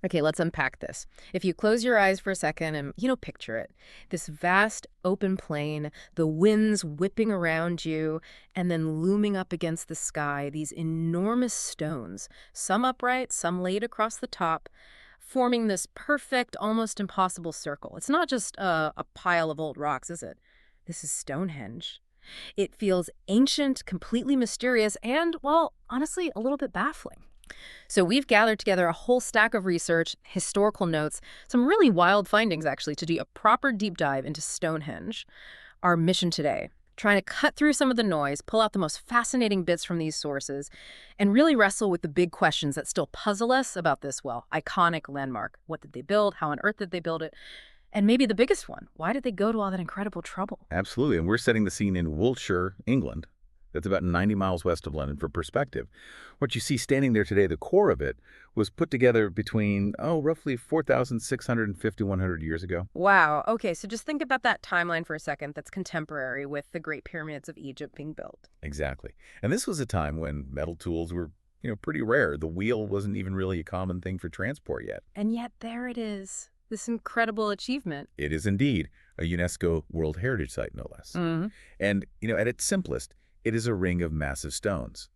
Okay, let's unpack this. If you close your eyes for a second and, picture it. This vast open plain, the winds whipping around you, and then looming up against the sky, these enormous stones, some upright, some laid across the top, forming this perfect, almost impossible circle. It's not just a pile of old rocks, is it? This is Stonehenge. It feels ancient, completely mysterious, and, well, honestly, a little bit baffling. So we've gathered together a whole stack of research, historical notes, some really wild findings, actually, to do a proper deep dive into Stonehenge. Our mission today, trying to cut through some of the noise, pull out the most fascinating bits from these sources, and really wrestle with the big questions that still puzzle us about this, well, iconic landmark. What did they build? How on earth did they build it? And maybe the biggest one, why did they go to all that incredible trouble? Absolutely. And we're setting the scene in Wiltshire, England. That's about 90 miles west of London for perspective. What you see standing there today, the core of it, was put together between, roughly 4,650, 100 years ago. Wow. Okay, so just think about that timeline for a second that's contemporary with the Great Pyramids of Egypt being built. Exactly. And this was a time when metal tools were, pretty rare. The wheel wasn't even really a common thing for transport yet. And yet there it is, this incredible achievement. It is indeed a UNESCO World Heritage Site, no less. And, at its simplest, it is a ring of massive stones.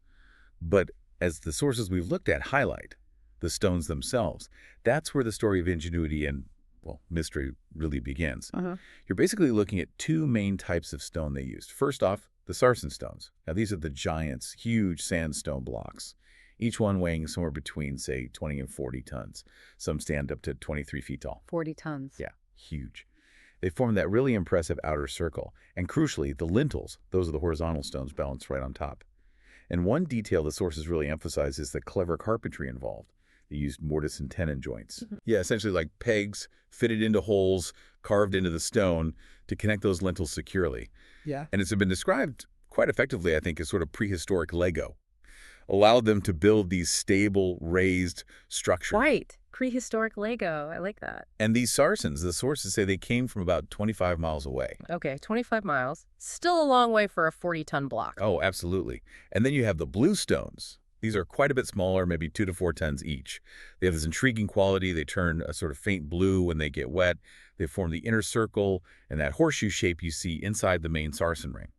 But as the sources we've looked at highlight, the stones themselves, that's where the story of ingenuity and, well, mystery really begins. You're basically looking at two main types of stone they used. First off, the sarsen stones. Now, these are the giants, huge sandstone blocks, each one weighing somewhere between, say, 20 and 40 tons. Some stand up to 23 feet tall. 40 tons. Yeah, huge. They form that really impressive outer circle. And crucially, the lintels, those are the horizontal stones balanced right on top. And one detail the sources really emphasize is the clever carpentry involved. They used mortise and tenon joints. Yeah, essentially like pegs fitted into holes, carved into the stone to connect those lintels securely. Yeah. And it's been described quite effectively, I think, as sort of prehistoric Lego. Allowed them to build these stable, raised structures. Right. Prehistoric Lego. I like that. And these sarsens, the sources say they came from about 25 miles away. Okay, 25 miles. Still a long way for a 40-ton block. Oh, absolutely. And then you have the blue stones. These are quite a bit smaller, maybe 2 to 4 tons each. They have this intriguing quality. They turn a sort of faint blue when they get wet. They form the inner circle and that horseshoe shape you see inside the main sarsen ring.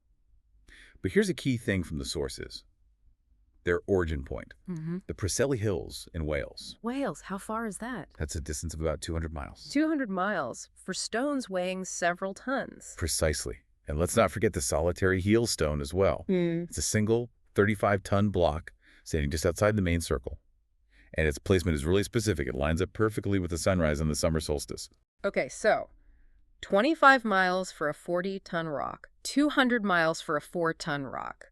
But here's a key thing from the sources. Their origin point, the Preseli Hills in Wales. Wales, how far is that? That's a distance of about 200 miles. 200 miles for stones weighing several tons. Precisely. And let's not forget the solitary heel stone as well. It's a single 35-ton block standing just outside the main circle. And its placement is really specific. It lines up perfectly with the sunrise on the summer solstice. Okay, so 25 miles for a 40-ton rock, 200 miles for a 4-ton rock.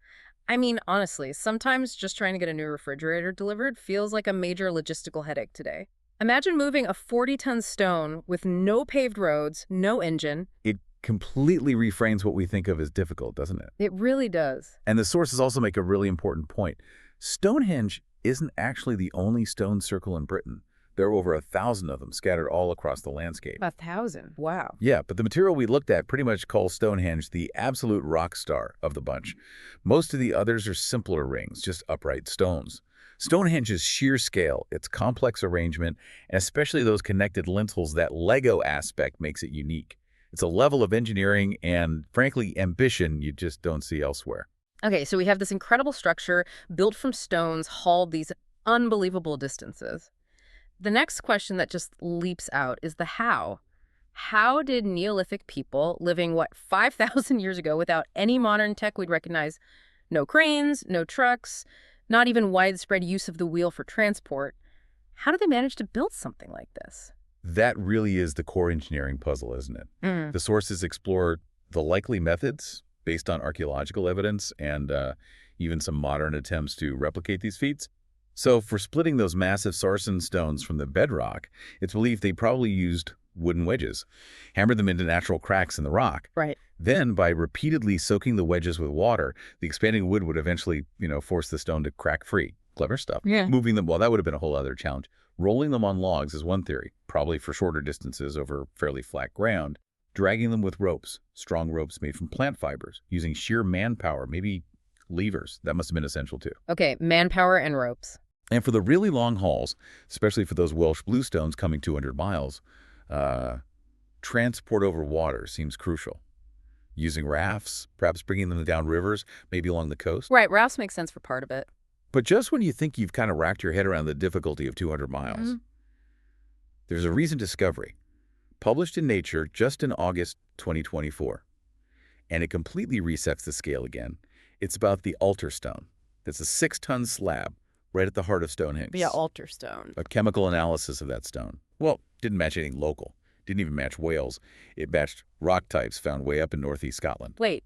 I mean, honestly, sometimes just trying to get a new refrigerator delivered feels like a major logistical headache today. Imagine moving a 40-ton stone with no paved roads, no engine. It completely reframes what we think of as difficult, doesn't it? It really does. And the sources also make a really important point. Stonehenge isn't actually the only stone circle in Britain. There are over 1,000 of them scattered all across the landscape. 1,000? Wow. Yeah, but the material we looked at pretty much calls Stonehenge the absolute rock star of the bunch. Most of the others are simpler rings, just upright stones. Stonehenge's sheer scale, its complex arrangement, and especially those connected lintels, that Lego aspect makes it unique. It's a level of engineering and, frankly, ambition you just don't see elsewhere. Okay, so we have this incredible structure built from stones hauled these unbelievable distances. The next question that just leaps out is the how. How did Neolithic people living, 5,000 years ago without any modern tech we'd recognize, no cranes, no trucks, not even widespread use of the wheel for transport, how did they manage to build something like this? That really is the core engineering puzzle, isn't it? The sources explore the likely methods based on archaeological evidence and even some modern attempts to replicate these feats. So for splitting those massive sarsen stones from the bedrock, it's believed they probably used wooden wedges, hammered them into natural cracks in the rock. Right. Then, by repeatedly soaking the wedges with water, the expanding wood would eventually, force the stone to crack free. Clever stuff. Yeah. Moving them, well, that would have been a whole other challenge. Rolling them on logs is one theory, probably for shorter distances over fairly flat ground. Dragging them with ropes, strong ropes made from plant fibers, using sheer manpower, maybe levers. That must have been essential too. Okay, manpower and ropes. And for the really long hauls, especially for those Welsh bluestones coming 200 miles, uh, transport over water seems crucial. Using rafts, perhaps bringing them down rivers, maybe along the coast. Right, rafts make sense for part of it. But just when you think you've kind of racked your head around the difficulty of 200 Hmm. miles, there's a recent discovery, published in Nature just in August 2024. And it completely resets the scale again. It's about the altar stone. It's a 6-ton slab right at the heart of Stonehenge. Yeah, altar stone. A chemical analysis of that stone. Well, didn't match anything local. Didn't even match Wales. It matched rock types found way up in northeast Scotland. Wait,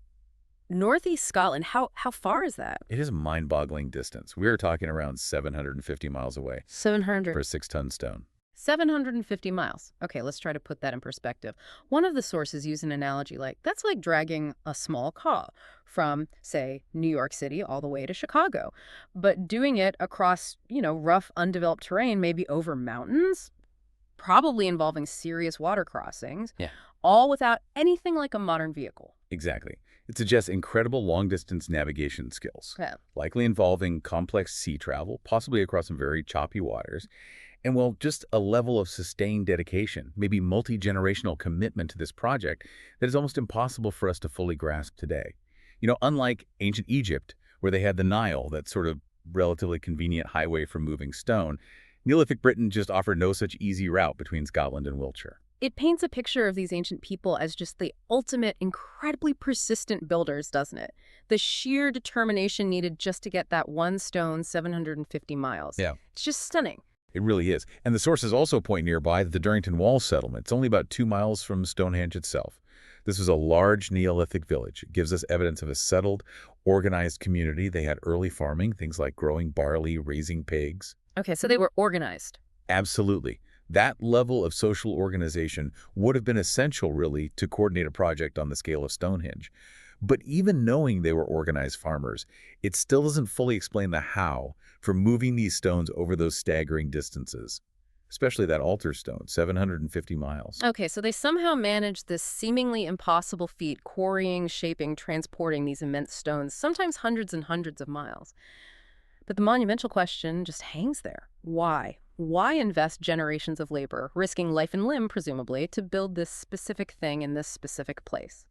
northeast Scotland, how far is that? It is a mind-boggling distance. We are talking around 750 miles away for 700. a 6-ton stone. 750 miles. Okay, let's try to put that in perspective. One of the sources use an analogy like, that's like dragging a small car from, say, New York City all the way to Chicago. But doing it across, rough, undeveloped terrain, maybe over mountains, probably involving serious water crossings, Yeah. all without anything like a modern vehicle. Exactly. It suggests incredible long-distance navigation skills, Okay. likely involving complex sea travel, possibly across some very choppy waters, and, well, just a level of sustained dedication, maybe multi-generational commitment to this project that is almost impossible for us to fully grasp today. Unlike ancient Egypt, where they had the Nile, that sort of relatively convenient highway for moving stone, Neolithic Britain just offered no such easy route between Scotland and Wiltshire. It paints a picture of these ancient people as just the ultimate, incredibly persistent builders, doesn't it? The sheer determination needed just to get that one stone 750 miles. Yeah. It's just stunning. It really is. And the sources also point nearby that the Durrington Wall settlement. It's only about 2 miles from Stonehenge itself. This was a large Neolithic village. It gives us evidence of a settled, organized community. They had early farming, things like growing barley, raising pigs. Okay, so they were organized. Absolutely. That level of social organization would have been essential, really, to coordinate a project on the scale of Stonehenge. But even knowing they were organized farmers, it still doesn't fully explain the how for moving these stones over those staggering distances, especially that altar stone, 750 miles. Okay, so they somehow managed this seemingly impossible feat, quarrying, shaping, transporting these immense stones, sometimes hundreds and hundreds of miles. But the monumental question just hangs there. Why? Why invest generations of labor, risking life and limb, presumably, to build this specific thing in this specific place?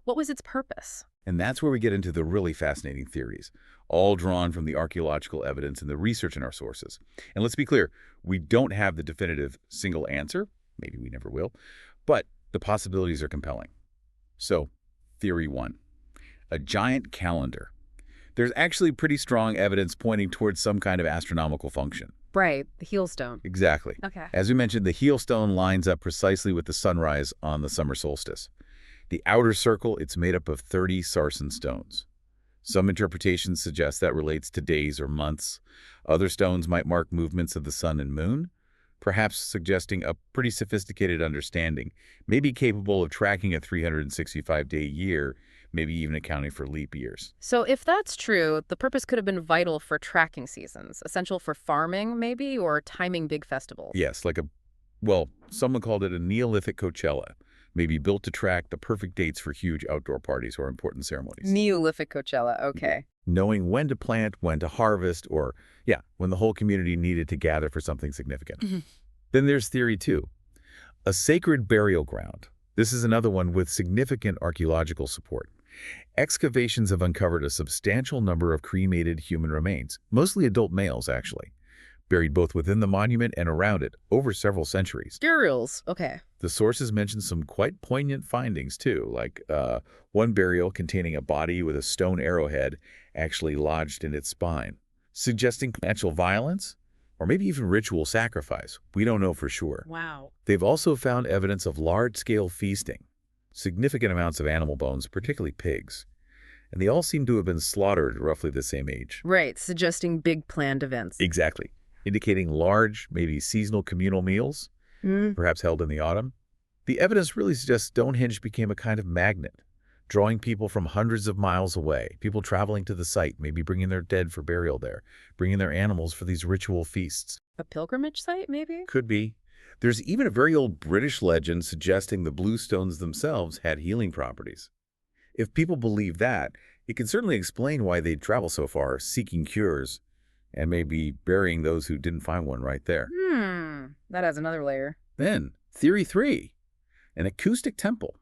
What was its purpose? And that's where we get into the really fascinating theories, all drawn from the archaeological evidence and the research in our sources. And let's be clear, we don't have the definitive single answer. Maybe we never will. But the possibilities are compelling. So, theory 1, a giant calendar. There's actually pretty strong evidence pointing towards some kind of astronomical function. Right, the heel stone. Exactly. Okay. As we mentioned, the heel stone lines up precisely with the sunrise on the summer solstice. The outer circle, it's made up of 30 sarsen stones. Some interpretations suggest that relates to days or months. Other stones might mark movements of the sun and moon, perhaps suggesting a pretty sophisticated understanding, maybe capable of tracking a 365-day year, maybe even accounting for leap years. So if that's true, the purpose could have been vital for tracking seasons, essential for farming, maybe, or timing big festivals. Yes, well, someone called it a Neolithic Coachella, maybe built to track the perfect dates for huge outdoor parties or important ceremonies. Neolithic Coachella, okay. Knowing when to plant, when to harvest, or, when the whole community needed to gather for something significant. Then there's theory 2, a sacred burial ground. This is another one with significant archaeological support. Excavations have uncovered a substantial number of cremated human remains, mostly adult males, actually, buried both within the monument and around it over several centuries. Burials, okay. The sources mention some quite poignant findings, too, like one burial containing a body with a stone arrowhead actually lodged in its spine, suggesting natural violence or maybe even ritual sacrifice. We don't know for sure. Wow. They've also found evidence of large-scale feasting, significant amounts of animal bones, particularly pigs, and they all seem to have been slaughtered at roughly the same age. Right, suggesting big planned events. Exactly, indicating large, maybe seasonal communal meals, perhaps held in the autumn. The evidence really suggests Stonehenge became a kind of magnet, drawing people from hundreds of miles away, people traveling to the site, maybe bringing their dead for burial there, bringing their animals for these ritual feasts. A pilgrimage site, maybe? Could be. There's even a very old British legend suggesting the bluestones themselves had healing properties. If people believe that, it can certainly explain why they'd travel so far, seeking cures, and maybe burying those who didn't find one right there. That adds another layer. Then, Theory 3, an acoustic temple.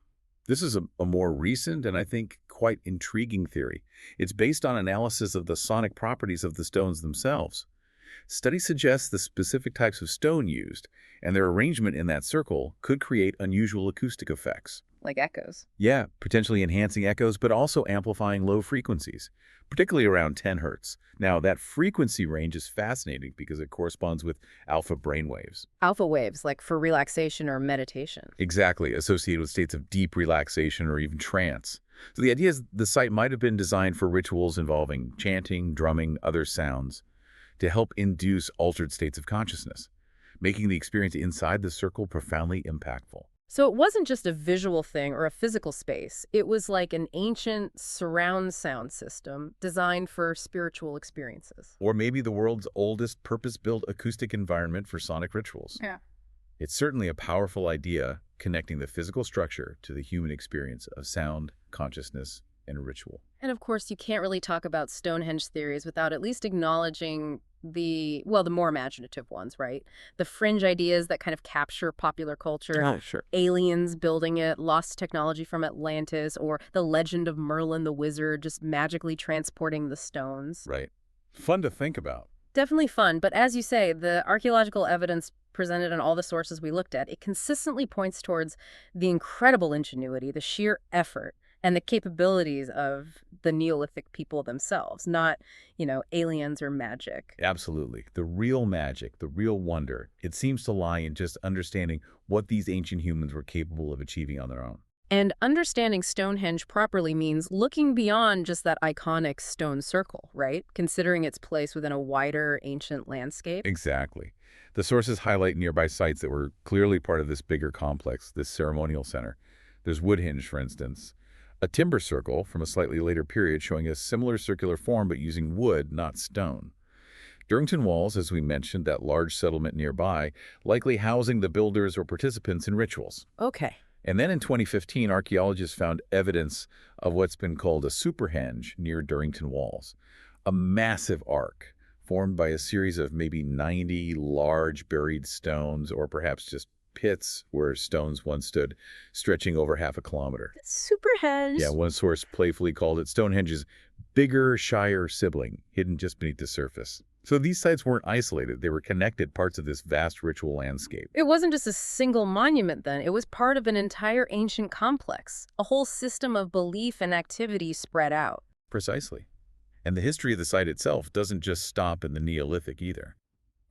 This is a more recent and I think quite intriguing theory. It's based on analysis of the sonic properties of the stones themselves. Studies suggest the specific types of stone used and their arrangement in that circle could create unusual acoustic effects. Like echoes. Yeah, potentially enhancing echoes, but also amplifying low frequencies, particularly around 10 hertz. Now, that frequency range is fascinating because it corresponds with alpha brainwaves. Alpha waves, like for relaxation or meditation. Exactly, associated with states of deep relaxation or even trance. So the idea is the site might have been designed for rituals involving chanting, drumming, other sounds to help induce altered states of consciousness, making the experience inside the circle profoundly impactful. So it wasn't just a visual thing or a physical space. It was like an ancient surround sound system designed for spiritual experiences. Or maybe the world's oldest purpose-built acoustic environment for sonic rituals. Yeah. It's certainly a powerful idea connecting the physical structure to the human experience of sound, consciousness, and ritual. And of course, you can't really talk about Stonehenge theories without at least acknowledging the more imaginative ones, right? The fringe ideas that kind of capture popular culture. Oh, sure. Aliens building it, lost technology from Atlantis, or the legend of Merlin the Wizard just magically transporting the stones. Right. Fun to think about. Definitely fun, but as you say, the archaeological evidence presented in all the sources we looked at, it consistently points towards the incredible ingenuity, the sheer effort, and the capabilities of the Neolithic people themselves, not, aliens or magic. Absolutely. The real magic, the real wonder, it seems to lie in just understanding what these ancient humans were capable of achieving on their own. And understanding Stonehenge properly means looking beyond just that iconic stone circle, right? Considering its place within a wider ancient landscape. Exactly. The sources highlight nearby sites that were clearly part of this bigger complex, this ceremonial center. There's Woodhenge, for instance, a timber circle from a slightly later period showing a similar circular form but using wood, not stone. Durrington Walls, as we mentioned, that large settlement nearby, likely housing the builders or participants in rituals. Okay. And then in 2015, archaeologists found evidence of what's been called a superhenge near Durrington Walls, a massive arc formed by a series of maybe 90 large buried stones or perhaps just pits where stones once stood, stretching over half a kilometer. Superhenge. Yeah, one source playfully called it Stonehenge's bigger, shyer sibling, hidden just beneath the surface. So these sites weren't isolated. They were connected parts of this vast ritual landscape. It wasn't just a single monument then. It was part of an entire ancient complex, a whole system of belief and activity spread out. Precisely. And the history of the site itself doesn't just stop in the Neolithic either.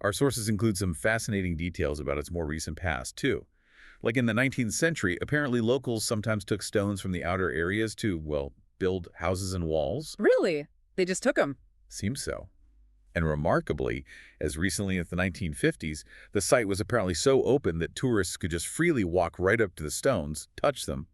Our sources include some fascinating details about its more recent past, too. Like in the 19th century, apparently locals sometimes took stones from the outer areas to, well, build houses and walls. Really? They just took them? Seems so. And remarkably, as recently as the 1950s, the site was apparently so open that tourists could just freely walk right up to the stones, touch them,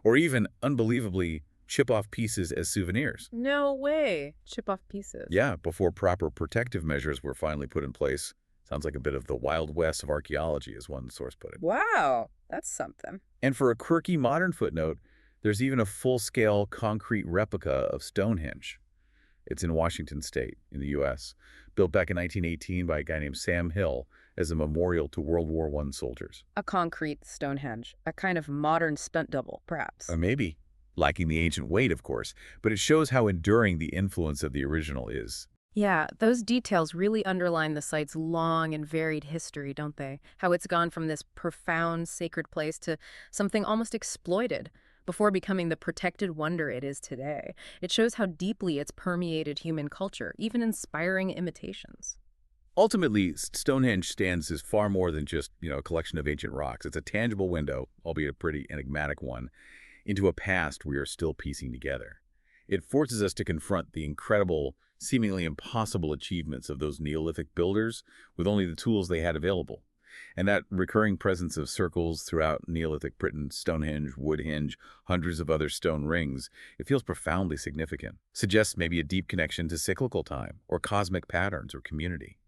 or even, unbelievably, chip off pieces as souvenirs. No way. Chip off pieces. Yeah, before proper protective measures were finally put in place. Sounds like a bit of the Wild West of archaeology, as one source put it. Wow, that's something. And for a quirky modern footnote, there's even a full-scale concrete replica of Stonehenge. It's in Washington State, in the U.S., built back in 1918 by a guy named Sam Hill as a memorial to World War I soldiers. A concrete Stonehenge, a kind of modern stunt double, perhaps. Maybe. Lacking the ancient weight, of course, but it shows how enduring the influence of the original is. Yeah, those details really underline the site's long and varied history, don't they? How it's gone from this profound, sacred place to something almost exploited before becoming the protected wonder it is today. It shows how deeply it's permeated human culture, even inspiring imitations. Ultimately, Stonehenge stands as far more than just, a collection of ancient rocks. It's a tangible window, albeit a pretty enigmatic one, into a past we are still piecing together. It forces us to confront the incredible, seemingly impossible achievements of those Neolithic builders with only the tools they had available. And that recurring presence of circles throughout Neolithic Britain, Stonehenge, Woodhenge, hundreds of other stone rings, it feels profoundly significant. Suggests maybe a deep connection to cyclical time, or cosmic patterns, or community.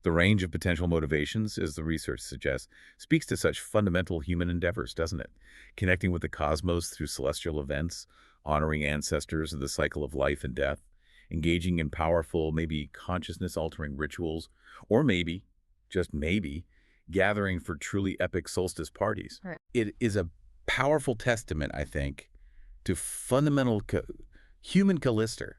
The range of potential motivations, as the research suggests, speaks to such fundamental human endeavors, doesn't it? Connecting with the cosmos through celestial events, honoring ancestors of the cycle of life and death, engaging in powerful, maybe consciousness-altering rituals, or maybe, just maybe, gathering for truly epic solstice parties. Right. It is a powerful testament, I think, to fundamental human callister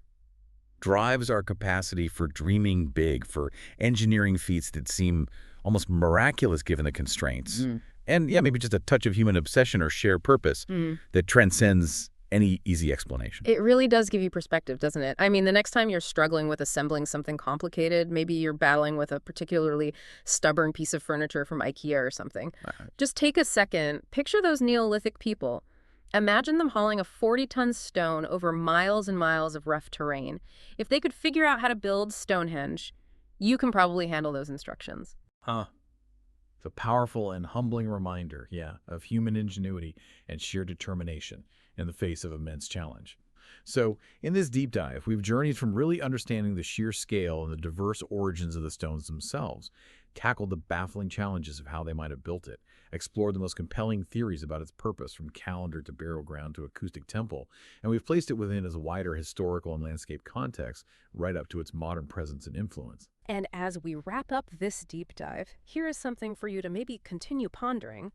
drives our capacity for dreaming big, for engineering feats that seem almost miraculous given the constraints. Mm. And yeah, maybe just a touch of human obsession or shared purpose Mm. that transcends any easy explanation. It really does give you perspective, doesn't it? I mean, the next time you're struggling with assembling something complicated, maybe you're battling with a particularly stubborn piece of furniture from IKEA or something, just take a second, picture those Neolithic people. Imagine them hauling a 40-ton stone over miles and miles of rough terrain. If they could figure out how to build Stonehenge, you can probably handle those instructions. Huh. It's a powerful and humbling reminder, yeah, of human ingenuity and sheer determination in the face of immense challenge. So, in this deep dive, we've journeyed from really understanding the sheer scale and the diverse origins of the stones themselves, tackled the baffling challenges of how they might have built it, explored the most compelling theories about its purpose from calendar to burial ground to acoustic temple, and we've placed it within its wider historical and landscape context, right up to its modern presence and influence. And as we wrap up this deep dive, here is something for you to maybe continue pondering.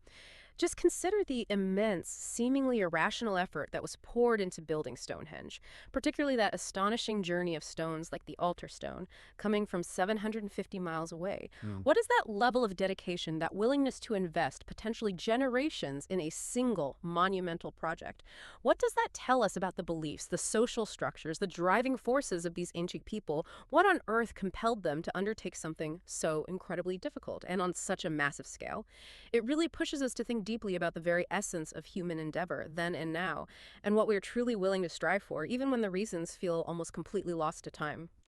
Just consider the immense, seemingly irrational effort that was poured into building Stonehenge, particularly that astonishing journey of stones like the altar stone, coming from 750 miles away. What is that level of dedication, that willingness to invest potentially generations in a single monumental project? What does that tell us about the beliefs, the social structures, the driving forces of these ancient people? What on earth compelled them to undertake something so incredibly difficult and on such a massive scale? It really pushes us to think deeply about the very essence of human endeavor, then and now, and what we're truly willing to strive for, even when the reasons feel almost completely lost to time.